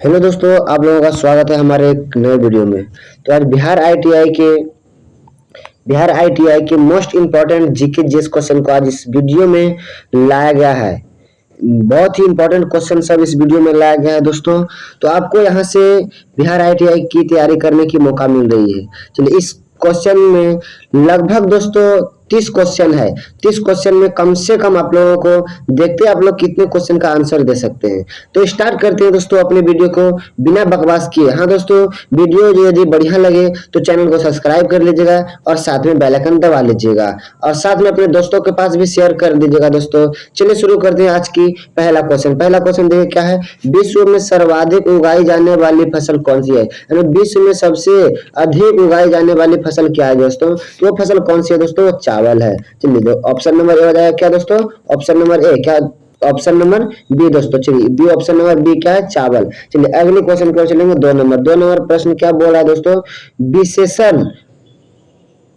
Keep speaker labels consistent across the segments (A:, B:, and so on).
A: Hello दोस्तों, आप लोगों का स्वागत है हमारे एक नए वीडियो में। तो आज बिहार आईटीआई के most important GK GS question को आज इस वीडियो में लाया गया है। बहुत ही इम्पोर्टेंट क्वेश्चन सब इस वीडियो में लाया गया है दोस्तों। तो आपको यहाँ से बिहार आईटीआई की तैयारी करने की मौका मिल रही है। चलिए, इस क्वेश्चन में लगभग दोस्तों 30 क्वेश्चन है। 30 क्वेश्चन में कम से कम आप लोगों को देखते हैं आप लोग कितने क्वेश्चन का आंसर दे सकते हैं। तो स्टार्ट करते हैं दोस्तों अपने वीडियो को बिना बकवास किए। हाँ दोस्तों, वीडियो यदि बढ़िया लगे तो चैनल को सब्सक्राइब कर लीजिएगा और साथ में बेल आइकन दबा लीजिएगा और साथ में अपने दोस्तों के पास भी शेयर कर दीजिएगा दोस्तों। चलिए शुरू करते हैं आज की पहला क्वेश्चन देखिए क्या है। विश्व में सर्वाधिक उगाई जाने वाली फसल कौन सी है? यानी विश्व में सबसे अधिक उगाई जाने वाली फसल क्या है दोस्तों? तो वो फसल कौन सी है दोस्तों? चावल है। चलिए दो ऑप्शन नंबर ए हो जाएगा क्या दोस्तों? ऑप्शन नंबर ए क्या? ऑप्शन नंबर बी दोस्तों। चलिए बी, ऑप्शन नंबर बी क्या है? चावल। चलिए अगले क्वेश्चन की ओर चलेंगे। 2 नंबर प्रश्न क्या बोल रहा है दोस्तों? विशेषण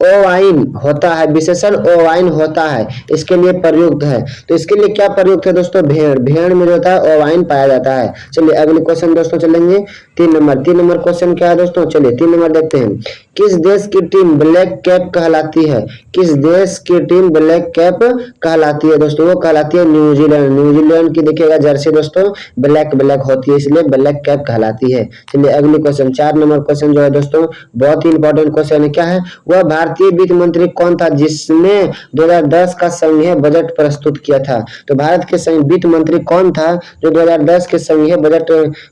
A: ओवाइन होता है, विशेषण ओवाइन होता है, इसके लिए प्रयुक्त है। तो इसके लिए क्या प्रयुक्त है दोस्तों? भेड़। भेड़ में जो होता है ओवाइन पाया जाता है। चलिए अगले क्वेश्चन दोस्तों चलेंगे। 3 नंबर क्वेश्चन क्या है दोस्तों? चलिए 3 नंबर देखते हैं। किस देश की टीम ब्लैक कैप कहलाती है? किस देश की टीम ब्लैक कैप कहलाती है दोस्तों? वो कहलाती है न्यूजीलैंड। न्यूजीलैंड की देखिएगा जर्सी दोस्तों ब्लैक ब्लैक होती है, इसलिए ब्लैक कैप कहलाती है। चलिए अगले क्वेश्चन 4 नंबर क्वेश्चन जो है दोस्तों बहुत ही इंपॉर्टेंट क्वेश्चन है। क्या है? वह भारतीय वित्त मंत्री कौन था जिसने 2010 का संघीय बजट प्रस्तुत किया था? तो भारत के वित्त मंत्री कौन था जो 2010 के संघीय बजट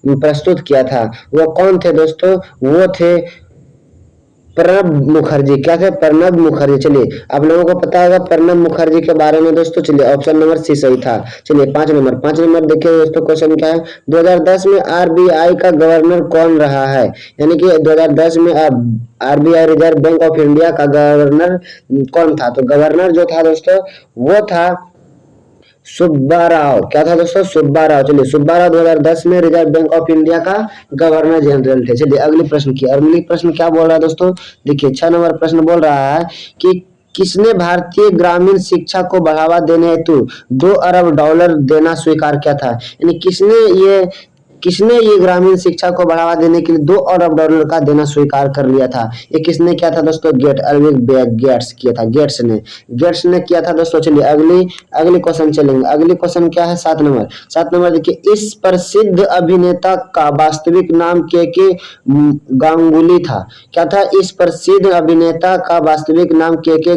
A: प्रस्तुत किया था? वो कौन थे दोस्तों? वो थे प्रणब मुखर्जी। क्या थे? प्रणब मुखर्जी। चलिए आप लोगों को पता होगा प्रणब मुखर्जी के बारे में दोस्तों। चलिए ऑप्शन नंबर सी सही था। चलिए 5 नंबर देखिए दोस्तों क्वेश्चन क्या है। 2010 में आरबीआई का गवर्नर कौन रहा है? यानी कि 2010 में RBI reserve bank of India का गवर्नर कौन था? तो गवर्नर जो था दोस्तों वो था सुब्बा राव। क्या था दोस्तों? सुब्बा राव। चलिए सुब्बा राव 2010 में रिजर्व बैंक ऑफ इंडिया का गवर्नर जनरल थे। चलिए अगली प्रश्न क्या बोल रहा है दोस्तों? देखिए 6 नंबर प्रश्न बोल रहा है कि किसने भारतीय ग्रामीण शिक्षा को बढ़ावा देने हेतु $2 अरब देना स्वीकार किया था? यानी किसने ये ग्रामीण शिक्षा को बढ़ावा देने के लिए $2 अरब का देना स्वीकार कर लिया था? ये किसने किया था दोस्तों? गेट्स ने किया था दोस्तों। चलिए अगली क्वेश्चन चलेंगे। अगली क्वेश्चन क्या है? 7 नंबर देखिए। इस प्रसिद्ध अभिनेता का वास्तविक नाम के गांगुली था। क्या था? इस प्रसिद्ध अभिनेता का वास्तविक नाम के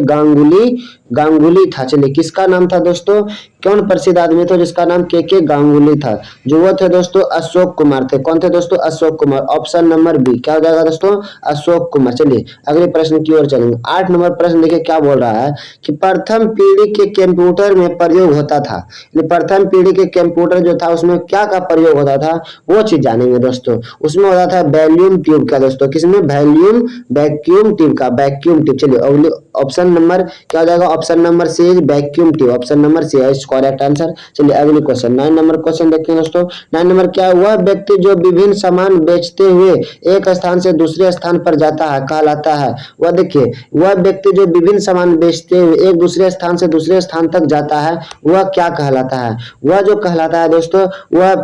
A: गांगुली था। चलिए किसका नाम था दोस्तों? कौन प्रसिद्ध आदमी था जिसका नाम के गांगुली था? जो वो थे दोस्तों अशोक कुमार थे। कौन थे दोस्तों? Ashok Kumar. Option number B क्या हो जाएगा दोस्तों? अशोक कुमार। चलिए अगले प्रश्न की ओर चलेंगे। 8 नंबर प्रश्न देखिए क्या बोल रहा है कि प्रथम पीढ़ी के कंप्यूटर में प्रयोग होता था। प्रथम पीढ़ी के कंप्यूटर जो था उसमें क्या का प्रयोग होता था वो चीज जानेंगे दोस्तों। उसमें होता था वैल्यूम ट्यूब का दोस्तों। किसमें? वैक्यूम ट्यूब का, वैक्यूम ट्यूब। चलिए अगले ऑप्शन नंबर क्या हो जाएगा? Option number C is vacuum tube. Option number C है करेक्ट आंसर। चलिए अगले क्वेश्चन 9 नंबर क्वेश्चन देखते हैं दोस्तों। 9 नंबर क्या? वह व्यक्ति जो विभिन्न सामान बेचते हुए एक स्थान से दूसरे स्थान पर जाता है कहलाता है। वह देखिए वह व्यक्ति जो विभिन्न सामान बेचते हुए एक दूसरे स्थान से दूसरे स्थान तक जाता है वह क्या कहलाता है? वह जो कहलाता है दोस्तों वह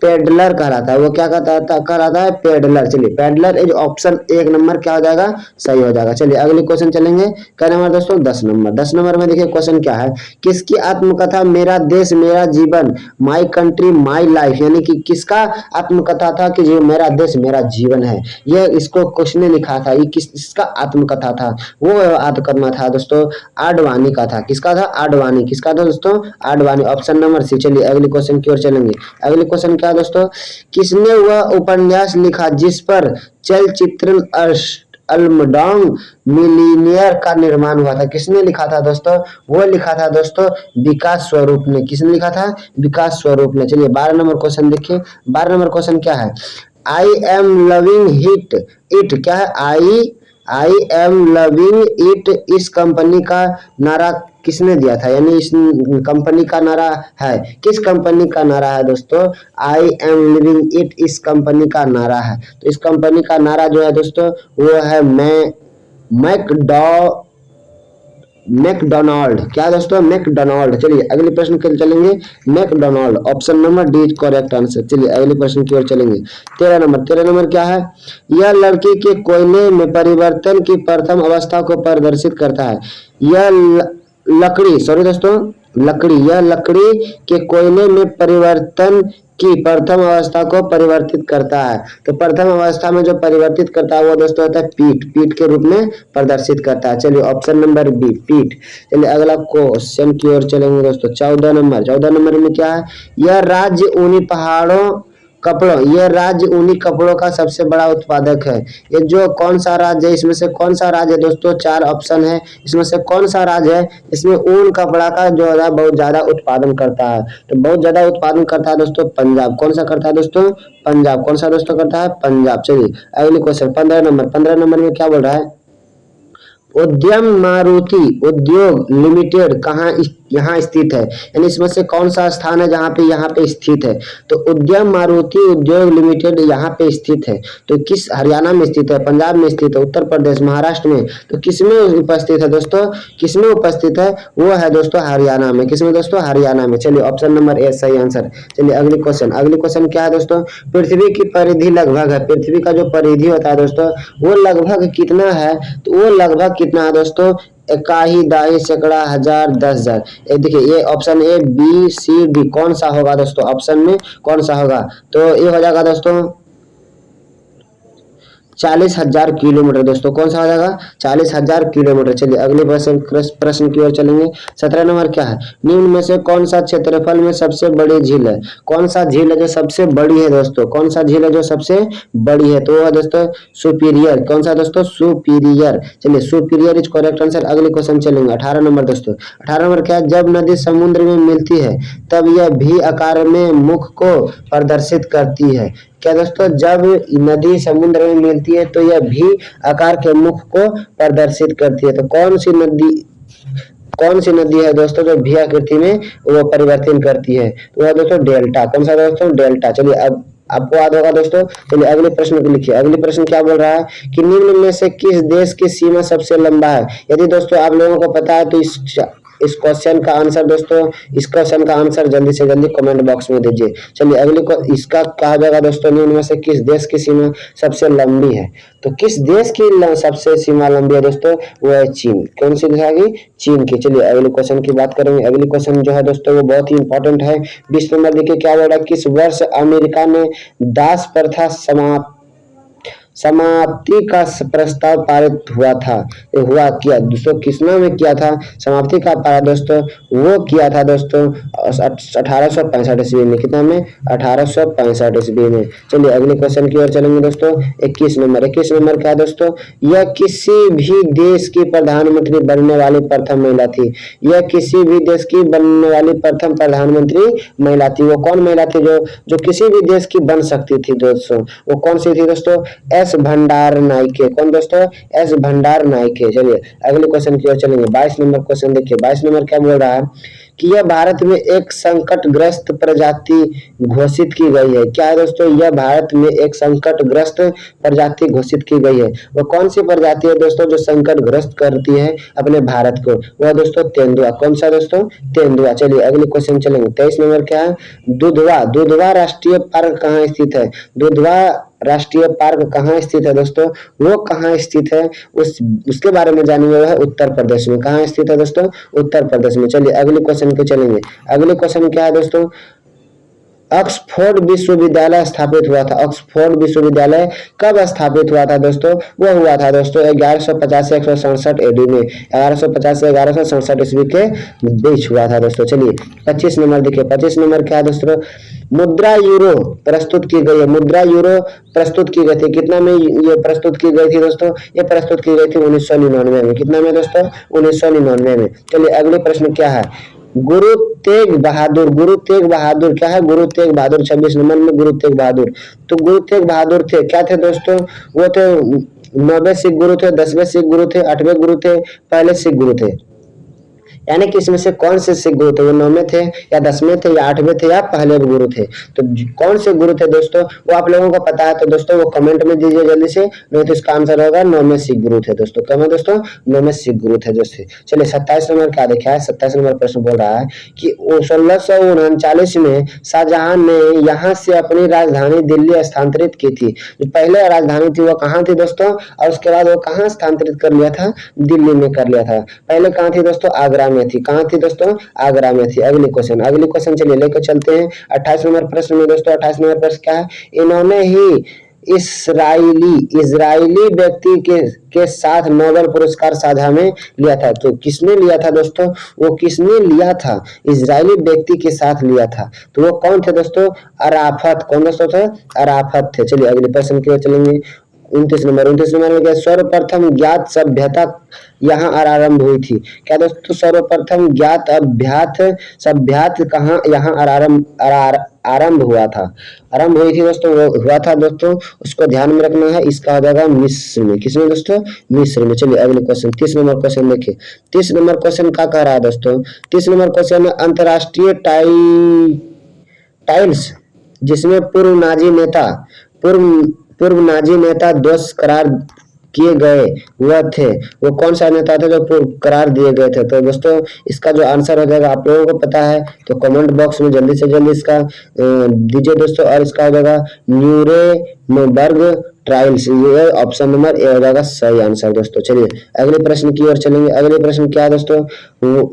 A: पेडलर कहलाता है। वो क्या कहलाता है? पेडलर। चलिए पेडलर इज ऑप्शन 1 नंबर क्या हो जाएगा? सही हो जाएगा। चलिए अगले क्वेश्चन चलेंगे। क्या नंबर दोस्तों? 10 नंबर। 10 नंबर में देखिए क्वेश्चन क्या है। किसकी आत्मकथा मेरा देश मेरा जीवन, माई कंट्री माई लाइफ, यानी कि किसका आत्मकथा था कि जो मेरा देश मेरा जीवन है? यह इसको क्वेश्चन ने लिखा था। ये किसका आत्मकथा था? वो आत्मकथा था दोस्तों आडवाणी का था। किसका था? आडवाणी। किसका था दोस्तों? आडवाणी। Option number C. चलिए अगले क्वेश्चन की ओर चलेंगे। अगले क्वेश्चन क्या दोस्तों? किसने वह उपन्यास लिखा जिस पर चलचित्र अल्मडॉन्ग मिलीनियर का निर्माण हुआ था? किसने लिखा था दोस्तों? वो लिखा था दोस्तों विकास स्वरूप ने। किसने लिखा था? विकास स्वरूप ने। चलिए 12 नंबर क्वेश्चन देखिए। 12 नंबर क्वेश्चन क्या है? आई एम लविंग इट क्या है? आई एम लविंग इट इस कंपनी का नारा किसने दिया था? यानी इस कंपनी का नारा है, किस कंपनी का नारा है दोस्तों? आई एम लिविंग इट इस कंपनी का नारा है। तो इस कंपनी का नारा जो है दोस्तों वो है मैकडोनाल्ड, क्या दोस्तों, मैकडोनाल्ड। चलिए अगले प्रश्न के लिए चलेंगे, McDonald, option number D correct answer. चलिए अगले प्रश्न की ओर चलेंगे। 13 नंबर, 13 नंबर क्या है, यह लड़की के कोयले में परिवर्तन की प्रथम अवस्था को प्रदर्शित करता है। यह लकड़ी, सॉरी दोस्तों, लकड़ी, यह लकड़ी के कोयले में परिवर्तन की प्रथम अवस्था को परिवर्तित करता है। तो प्रथम अवस्था में जो परिवर्तित करता है वो दोस्तों होता है पीट, पीट के रूप में प्रदर्शित करता है। चलिए ऑप्शन नंबर बी पीट। चलिए अगला क्वेश्चन की ओर चलेंगे दोस्तों। 14 नंबर, 14 नंबर में क्या है, यह राज्य ऊनी पहाड़ों कपड़ों, यह राज्य ऊनी कपड़ों का सबसे बड़ा उत्पादक है। ये जो कौन सा राज्य है, इसमें से कौन सा राज्य है दोस्तों, 4 ऑप्शन है, इसमें से कौन सा राज्य है इसमें ऊन कपड़ा का जो है बहुत ज्यादा उत्पादन करता है। तो बहुत ज्यादा उत्पादन करता है दोस्तों पंजाब। कौन सा करता है दोस्तों, पंजाब। कौन सा दोस्तों करता है, पंजाब। चलिए अगले क्वेश्चन 15 नंबर, 15 नंबर में क्या बोल रहा है, उद्यम मारुति उद्योग लिमिटेड कहाँ यहाँ स्थित है, यानी इसमें से कौन सा स्थान है जहाँ पे स्थित है। तो उद्यम मारुति उद्योग लिमिटेड यहाँ पे स्थित है। तो किस, हरियाणा में स्थित है, पंजाब में स्थित है, उत्तर प्रदेश, महाराष्ट्र में, तो किसमें उपस्थित है दोस्तों, किसमें उपस्थित है, वो है दोस्तों हरियाणा में। किसमें दोस्तों, हरियाणा में। चलिए ऑप्शन नंबर ए सही आंसर। चलिए अगले क्वेश्चन, अगले क्वेश्चन क्या है दोस्तों, पृथ्वी की परिधि लगभग है, पृथ्वी का जो परिधि होता है दोस्तों वो लगभग कितना है, तो वो लगभग कितना है दोस्तों, इकाई, दाई, सैकड़ा, हजार, 10,000। ये देखिए, ये option A B C D कौन सा होगा दोस्तों, ऑप्शन में कौन सा होगा, तो ये हो जाएगा दोस्तों 40,000 किलोमीटर। दोस्तों कौन सा हो जाएगा, 40,000 किलोमीटर। चलिए अगले प्रश्न की ओर चलेंगे। 17 नंबर क्या है, निम्न में से कौन सा क्षेत्रफल में सबसे बड़ी झील है, कौन सा झील है जो सबसे बड़ी है दोस्तों, कौन सा झील है जो सबसे बड़ी है, तो वो है दोस्तों सुपीरियर। कौन सा दोस्तों, सुपीरियर। चलिए सुपीरियर इज करेक्ट आंसर। अगले क्वेश्चन चलेंगे 18 नंबर दोस्तों। 18 नंबर क्या है, जब नदी समुद्र में मिलती है तब यह भी आकार में मुख को प्रदर्शित करती है। क्या दोस्तों, जब नदी समुद्र में मिलती है तो यह भी आकार के मुख को प्रदर्शित करती है। तो कौन सी नदी है दोस्तों जो भी आकृति में वो परिवर्तन करती है, तो वह दोस्तों डेल्टा। कौन सा दोस्तों, डेल्टा। चलिए अब आपको याद होगा दोस्तों। चलिए अगले प्रश्न को लिखिए। अगले प्रश्न क्या बोल रहा है कि निम्न में से किस देश की सीमा सबसे लंबा है। यदि दोस्तों आप लोगों को पता है तो इस क्वेश्चन का आंसर दोस्तों, इस क्वेश्चन का आंसर जल्दी से जल्दी कमेंट बॉक्स में दीजिए। चलिए अगले को इसका कहा जाएगा दोस्तों, निम्न में से किस देश की सीमा सबसे लंबी है। तो किस देश की सबसे सीमा लंबी है दोस्तों, वो है चीन। कौन सी दिखाएगी, चीन की। चलिए अगले क्वेश्चन की बात करेंगे। अगले क्वेश्चन जो है दोस्तों वो बहुत ही इंपॉर्टेंट है। 20 नंबर देखिए क्या बोल रहा है, किस वर्ष अमेरिका में दास प्रथा समाप्ति का प्रस्ताव पारित हुआ था, हुआ किया दोस्तों, किसना में किया था समाप्ति का पारित दोस्तों, वो किया था दोस्तों 1865 ईस्वी में। कितना में, 1865 ईस्वी में। चलिए अगले क्वेश्चन की ओर चलेंगे दोस्तों। 21 नंबर, 21 नंबर क्या है दोस्तों, यह किसी भी देश की प्रधानमंत्री बनने वाली प्रथम महिला थी। यह किसी भी देश की बनने वाली प्रथम प्रधानमंत्री महिला थी। वो कौन महिला थी जो किसी भी देश की बन सकती थी दोस्तों, वो कौन सी थी दोस्तों, एस भंडार नायके। कौन दोस्तों, एस भंडार नायके। चलिए अगले क्वेश्चन की ओर चलेंगे। 22 नंबर क्वेश्चन देखिए। 22 नंबर क्या बोल रहा है कि यह भारत में एक संकटग्रस्त प्रजाति घोषित की गई है। क्या है दोस्तों, यह भारत में एक संकटग्रस्त प्रजाति घोषित की गई है। वो कौन सी प्रजाति है दोस्तों जो संकटग्रस्त करती है अपने भारत को, वह दोस्तों तेंदुआ। कौन सा दोस्तों, तेंदुआ। चलिए अगले क्वेश्चन चलेंगे। 23 नंबर क्या है, दुधवा। दुधवा राष्ट्रीय पार्क कहाँ स्थित है। दुधवा राष्ट्रीय पार्क कहाँ स्थित है दोस्तों, वो कहाँ स्थित है उसके बारे में जानिए। वो है उत्तर प्रदेश में। कहाँ स्थित है दोस्तों, उत्तर प्रदेश में। चलिए अगले क्वेश्चन पे चलेंगे। अगले क्वेश्चन क्या है दोस्तों, ऑक्सफोर्ड विश्वविद्यालय स्थापित हुआ था। ऑक्सफोर्ड विश्वविद्यालय कब स्थापित हुआ था दोस्तों, वो हुआ था दोस्तों 1150 से 167 एडी में। 1150 से 1167 ईस्वी के बीच हुआ था दोस्तों। चलिए 25 नंबर देखिए। 25 नंबर क्या है दोस्तों, मुद्रा यूरो प्रस्तुत की गई है। मुद्रा यूरो प्रस्तुत की गई थी। कितना में ये प्रस्तुत की गई थी दोस्तों, ये प्रस्तुत की गई थी 1999 में। कितना में दोस्तों, 1999 में। चलिए अगले प्रश्न क्या है, गुरु तेग बहादुर। गुरु तेग बहादुर क्या है, गुरु तेग बहादुर। 26 नंबर में गुरु तेग बहादुर। तो गुरु तेग बहादुर थे, क्या थे दोस्तों, वो थे 9वें सिख गुरु थे, 10वें सिख गुरु थे, 8वें गुरु थे, पहले सिख गुरु थे। यानी कि इसमें से कौन से सिख गुरु थे, वो 9वें थे या 10वें थे या 8वें थे या पहले गुरु थे। तो कौन से गुरु थे दोस्तों, वो आप लोगों को पता है तो दोस्तों वो कमेंट में दीजिए जल्दी से, नहीं तो इसका आंसर होगा 9वें सिख गुरु थे दोस्तों। कम है दोस्तों, 9वें सिख गुरु थे दोस्तों। चलिए 27 नंबर क्या देखा है, 27 नंबर प्रश्न बोल रहा है कि 1639 में शाहजहां ने यहाँ से अपनी राजधानी दिल्ली स्थानांतरित की थी। जो पहले राजधानी थी वो कहाँ थी दोस्तों, और उसके बाद वो कहाँ स्थानांतरित कर लिया था, दिल्ली में कर लिया था। पहले कहाँ थी दोस्तों, आगरा में थी। कहाँ थी दोस्तों, आगरा में थी। अगली क्वेश्चन चलिए लेकर चलते हैं 28 नंबर प्रश्न में दोस्तों। 28 नंबर प्रश्न क्या है, इन्होंने ही इजरायली व्यक्ति के साथ नोबेल पुरस्कार साझा में लिया था। तो किसने लिया था दोस्तों, वो किसने लिया था, इजरायली व्यक्ति के साथ लिया था। तो वो कौन थे दोस्तों, अराफत। कौन दोस्तों थे, अराफत थे। चलिए अगले प्रश्न की ओर चलेंगे। 29 नंबर में क्या, सर्वप्रथम ज्ञात सभ्यता यहाँ आरंभ हुई थी। क्या दोस्तों, सर्वप्रथम ज्ञात सभ्यता कहाँ यहाँ आरंभ हुआ था, आरंभ हुई थी दोस्तों, वो हुआ था दोस्तों, उसको ध्यान में रखना है। इसका हो जाएगा मिस्र में। किसमें दोस्तों, मिस्र में। चलिए अगले क्वेश्चन 30 नंबर क्वेश्चन देखिए। 30 नंबर क्वेश्चन क्या कह रहा है दोस्तों, 30 नंबर क्वेश्चन में अंतरराष्ट्रीय टाइल्स जिसमें पूर्व नाजी नेता दोस्त करार किए गए वह थे, वो कौन सा नेता थे जो पूर्व करार दिए गए थे। तो दोस्तों इसका जो आंसर हो जाएगा आप लोगों को पता है, तो कमेंट बॉक्स में जल्दी से जल्दी इसका दीजिए दोस्तों। और इसका हो जाएगा न्यूरेमबर्ग ट्रायल्स, ये ऑप्शन नंबर ए हो जाएगा सही आंसर दोस्तों। चलिए अगले प्रश्न की ओर चलेंगे। अगले प्रश्न क्या है दोस्तों,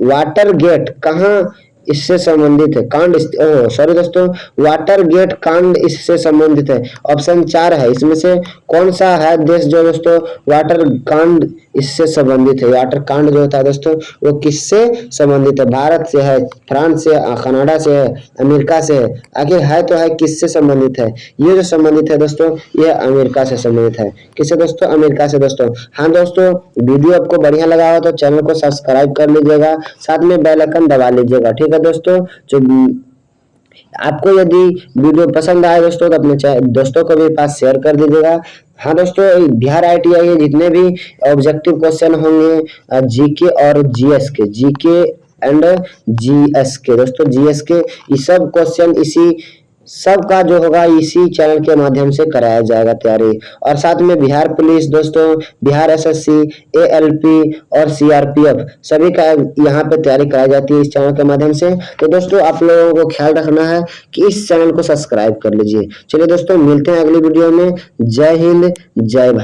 A: वाटर गेट कहाँ इससे संबंधित है, कांड, सॉरी दोस्तों, वाटर गेट कांड इससे संबंधित है। ऑप्शन 4 है, इसमें से कौन सा है देश जो दोस्तों वाटर कांड इससे संबंधित है। वाटर कांड जो होता है दोस्तों वो किससे संबंधित है, भारत से है, फ्रांस से, कनाडा से है, अमेरिका से है, आखिर है तो है किससे संबंधित है। ये जो संबंधित है दोस्तों ये अमेरिका से संबंधित है। किससे दोस्तों, अमेरिका से दोस्तों। हाँ दोस्तों, वीडियो आपको बढ़िया लगा हो तो चैनल को सब्सक्राइब कर लीजिएगा, साथ में बेल आइकन दबा लीजिएगा, ठीक है दोस्तों। जो आपको यदि वीडियो पसंद आए दोस्तों तो अपने दोस्तों को भी पास शेयर कर दीजिएगा। हाँ दोस्तों, बिहार ITI के जितने भी ऑब्जेक्टिव क्वेश्चन होंगे जीके और जीएस के, जीके एंड जीएस के दोस्तों, जीएस के ये सब क्वेश्चन इसी सब का जो होगा इसी चैनल के माध्यम से कराया जाएगा तैयारी। और साथ में बिहार पुलिस दोस्तों, बिहार SSC, ALP और CRPF सभी का यहाँ पे तैयारी कराई जाती है इस चैनल के माध्यम से। तो दोस्तों आप लोगों को ख्याल रखना है कि इस चैनल को सब्सक्राइब कर लीजिए। चलिए दोस्तों मिलते हैं अगली वीडियो में। जय हिंद, जय भारत।